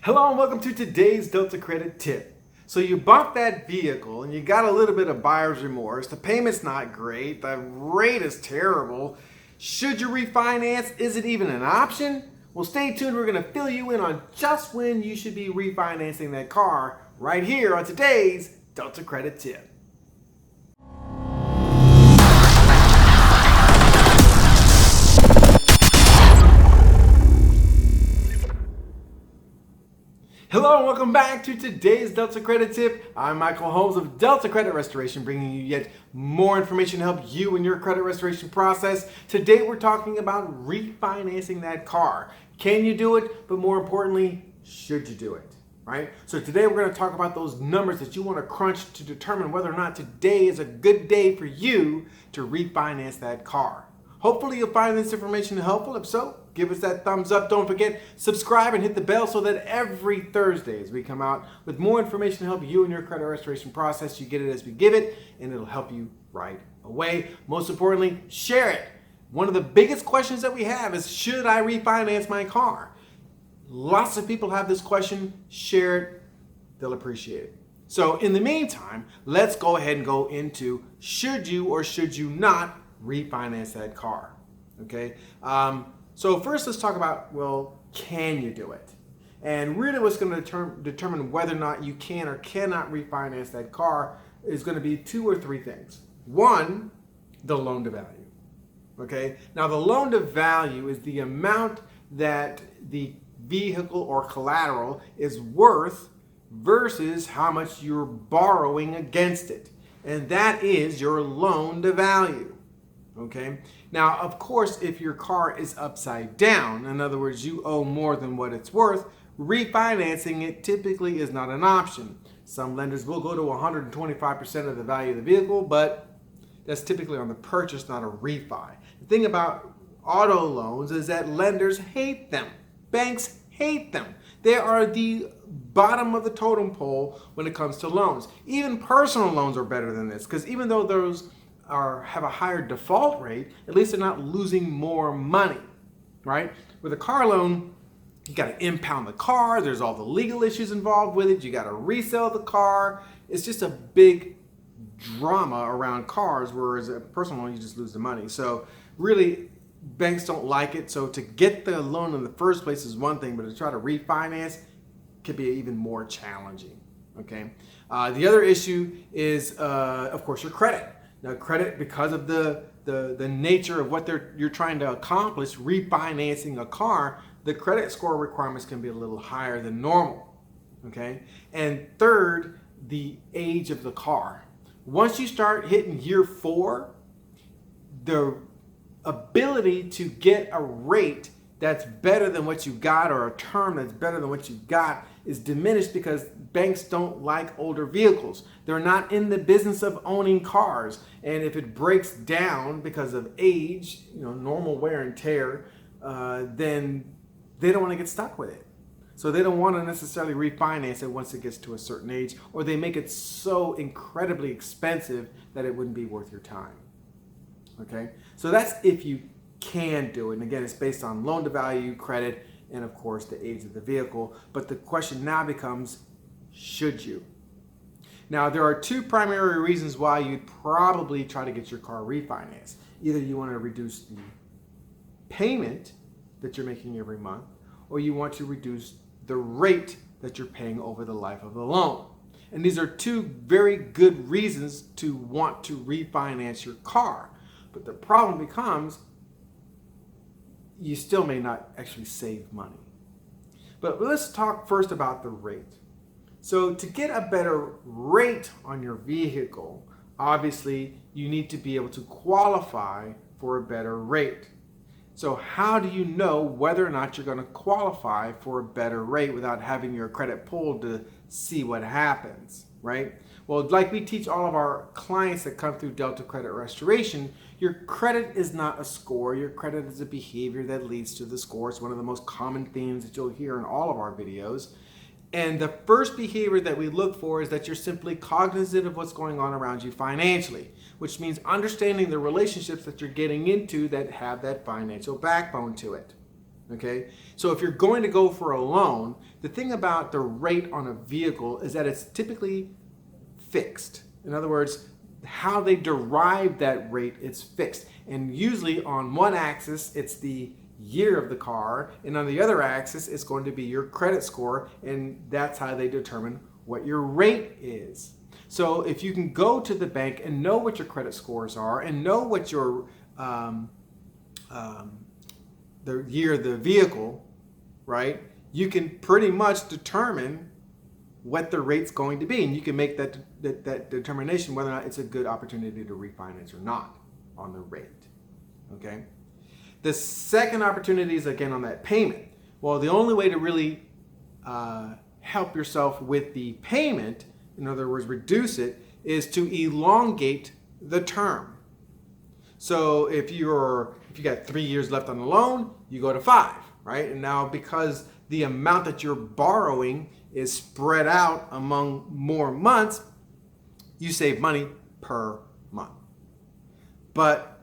Hello and welcome to today's Delta Credit Tip. So you bought that vehicle and you got a little bit of buyer's remorse. The payment's not great. The rate is terrible. Should you refinance? Is it even an option? Well, stay tuned. We're going to fill you in on just when you should be refinancing that car right here on today's Delta Credit Tip. Hello and welcome back to today's Delta Credit Tip. I'm Michael Holmes of Delta Credit Restoration, bringing you yet more information to help you in your credit restoration process. Today we're talking about refinancing that car. Can you do it? But more importantly, should you do it? Right? So today we're going to talk about those numbers that you want to crunch to determine whether or not today is a good day for you to refinance that car. Hopefully you'll find this information helpful. If so, give us that thumbs up. Don't forget, subscribe and hit the bell so that every Thursday as we come out with more information to help you in your credit restoration process, you get it as we give it, and it'll help you right away. Most importantly, share it. One of the biggest questions that we have is, should I refinance my car? Lots of people have this question. Share it. They'll appreciate it. So in the meantime, let's go ahead and go into should you or should you not refinance that car. Okay. So first let's talk about, well, can you do it? And really what's going to determine whether or not you can or cannot refinance that car is going to be two or three things. One, the loan to value. Okay. Now the loan to value is the amount that the vehicle or collateral is worth versus how much you're borrowing against it. And that is your loan to value. Okay. Now, of course, if your car is upside down, in other words, you owe more than what it's worth, refinancing it typically is not an option. Some lenders will go to 125% of the value of the vehicle, but that's typically on the purchase, not a refi. The thing about auto loans is that lenders hate them. Banks hate them. They are the bottom of the totem pole when it comes to loans. Even personal loans are better than this, because even though those have a higher default rate, at least they're not losing more money, right? With a car loan, you got to impound the car. There's all the legal issues involved with it. You got to resell the car. It's just a big drama around cars, whereas a personal loan, you just lose the money. So really, banks don't like it. So to get the loan in the first place is one thing, but to try to refinance could be even more challenging, okay? The other issue is, of course, your credit. Now, credit, because of the nature of what you're trying to accomplish, refinancing a car, the credit score requirements can be a little higher than normal, okay? And third, the age of the car. Once you start hitting year 4, the ability to get a rate that's better than what you got or a term that's better than what you got is diminished because banks don't like older vehicles. They're not in the business of owning cars. And if it breaks down because of age, normal wear and tear, then they don't want to get stuck with it. So they don't want to necessarily refinance it once it gets to a certain age, or they make it so incredibly expensive that it wouldn't be worth your time. Okay? So that's if you can do it. And again, it's based on loan to value, credit, and of course the age of the vehicle. But the question now becomes, should you? Now, there are two primary reasons why you'd probably try to get your car refinanced. Either you want to reduce the payment that you're making every month, or you want to reduce the rate that you're paying over the life of the loan. And these are two very good reasons to want to refinance your car. But the problem becomes, you still may not actually save money. But let's talk first about the rate. So to get a better rate on your vehicle, obviously you need to be able to qualify for a better rate. So how do you know whether or not you're going to qualify for a better rate without having your credit pulled to see what happens, right? Well, like we teach all of our clients that come through Delta Credit Restoration, your credit is not a score. Your credit is a behavior that leads to the score. It's one of the most common themes that you'll hear in all of our videos. And the first behavior that we look for is that you're simply cognizant of what's going on around you financially, which means understanding the relationships that you're getting into that have that financial backbone to it. Okay, so if you're going to go for a loan, the thing about the rate on a vehicle is that it's typically fixed. In other words, how they derive that rate is fixed. And usually on one axis, it's the year of the car, and on the other axis, it's going to be your credit score, and that's how they determine what your rate is. So if you can go to the bank and know what your credit scores are and know what your the year of the vehicle, right, you can pretty much determine what the rate's going to be, and you can make that determination whether or not it's a good opportunity to refinance or not on the rate. Okay. The second opportunity is again on that payment. Well, the only way to really help yourself with the payment, in other words, reduce it, is to elongate the term. So if you got 3 years left on the loan, you go to 5, right? And now because the amount that you're borrowing is spread out among more months, you save money per month. But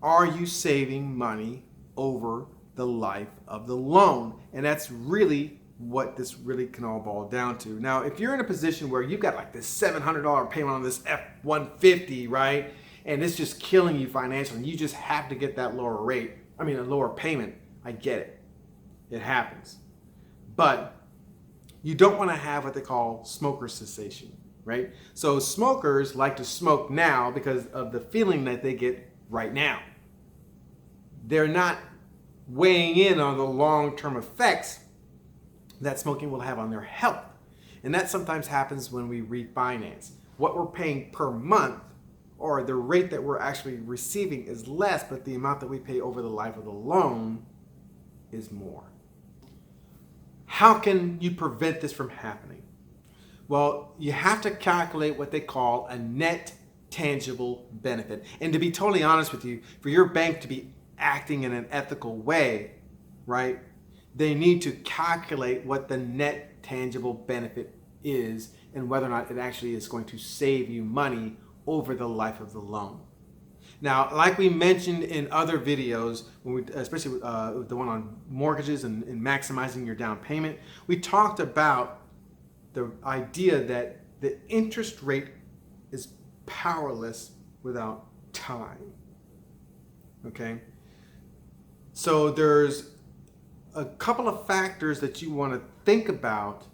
are you saving money over the life of the loan? And that's really what this really can all boil down to. Now, if you're in a position where you've got like this $700 payment on this F-150, right? And it's just killing you financially, and you just have to get that lower rate, a lower payment, I get it. It happens. But you don't want to have what they call smoker cessation, right? So smokers like to smoke now because of the feeling that they get right now. They're not weighing in on the long-term effects that smoking will have on their health. And that sometimes happens when we refinance. What we're paying per month, or the rate that we're actually receiving, is less, but the amount that we pay over the life of the loan is more. How can you prevent this from happening? Well, you have to calculate what they call a net tangible benefit. And to be totally honest with you, for your bank to be acting in an ethical way, right, they need to calculate what the net tangible benefit is and whether or not it actually is going to save you money over the life of the loan. Now, like we mentioned in other videos, especially the one on mortgages and maximizing your down payment, we talked about the idea that the interest rate is powerless without time. Okay? So there's a couple of factors that you want to think about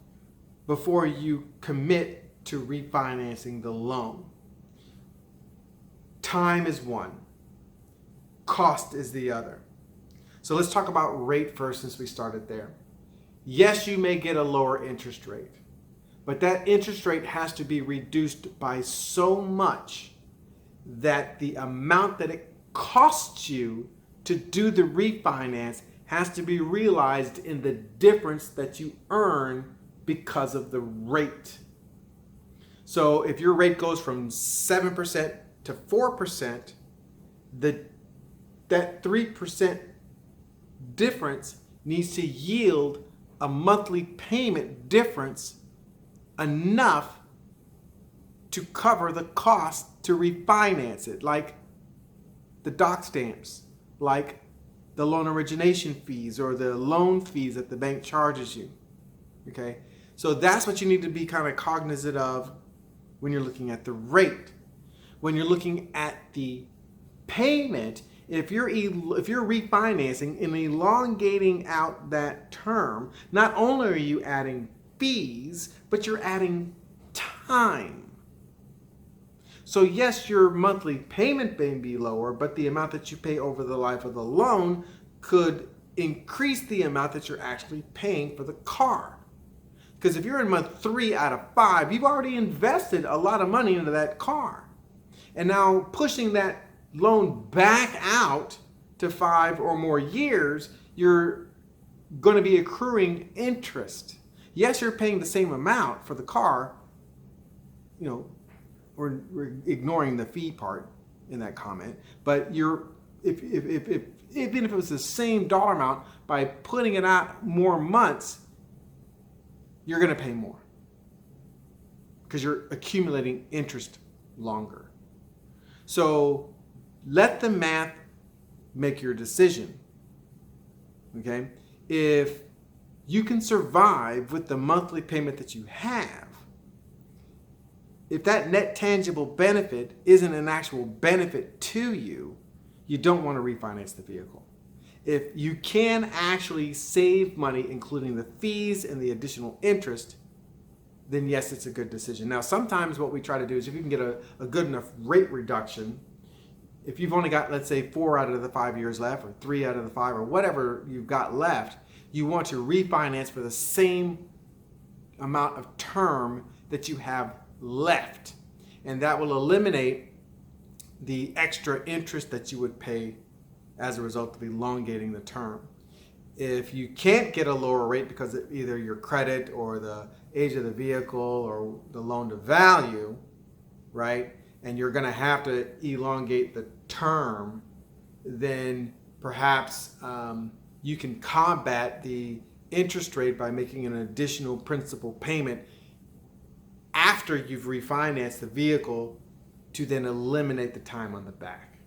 before you commit to refinancing the loan. Time is one. Cost is the other. So let's talk about rate first since we started there. Yes, you may get a lower interest rate, but that interest rate has to be reduced by so much that the amount that it costs you to do the refinance has to be realized in the difference that you earn because of the rate. So if your rate goes from 7% to 4%, that 3% difference needs to yield a monthly payment difference enough to cover the cost to refinance it, like the doc stamps, like the loan origination fees or the loan fees that the bank charges you. Okay, so that's what you need to be kind of cognizant of when you're looking at the rate. When you're looking at the payment, if you're refinancing and elongating out that term, not only are you adding fees, but you're adding time. So yes, your monthly payment may be lower, but the amount that you pay over the life of the loan could increase the amount that you're actually paying for the car. Because if you're in month 3 out of 5, you've already invested a lot of money into that car. And now pushing that loan back out to 5 or more years, you're going to be accruing interest. Yes, you're paying the same amount for the car, we're ignoring the fee part in that comment, but even if it was the same dollar amount, by putting it out more months, you're going to pay more because you're accumulating interest longer. So let the math make your decision. Okay? if you can survive with the monthly payment that you have, if that net tangible benefit isn't an actual benefit to you, you don't want to refinance the vehicle. If you can actually save money, including the fees and the additional interest, then yes, it's a good decision. Now, sometimes what we try to do is if you can get a good enough rate reduction, if you've only got, let's say, 4 out of the 5 years left, or 3 out of the 5, or whatever you've got left, you want to refinance for the same amount of term that you have left. And that will eliminate the extra interest that you would pay as a result of elongating the term. If you can't get a lower rate because of either your credit or the age of the vehicle or the loan to value, right, and you're going to have to elongate the term, then perhaps you can combat the interest rate by making an additional principal payment after you've refinanced the vehicle to then eliminate the time on the back.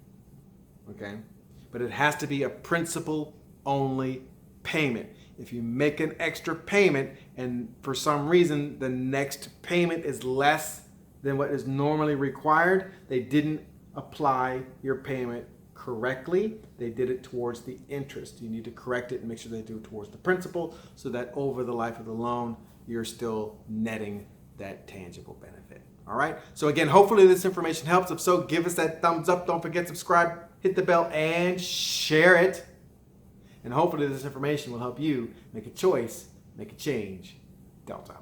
Okay? But it has to be a principal only payment. If you make an extra payment and for some reason the next payment is less than what is normally required, they didn't apply your payment correctly. They did it towards the interest. You need to correct it and make sure they do it towards the principal so that over the life of the loan, you're still netting that tangible benefit. All right. So again, hopefully this information helps. If so, give us that thumbs up. Don't forget to subscribe, hit the bell, and share it. And hopefully this information will help you make a choice, make a change. Delta.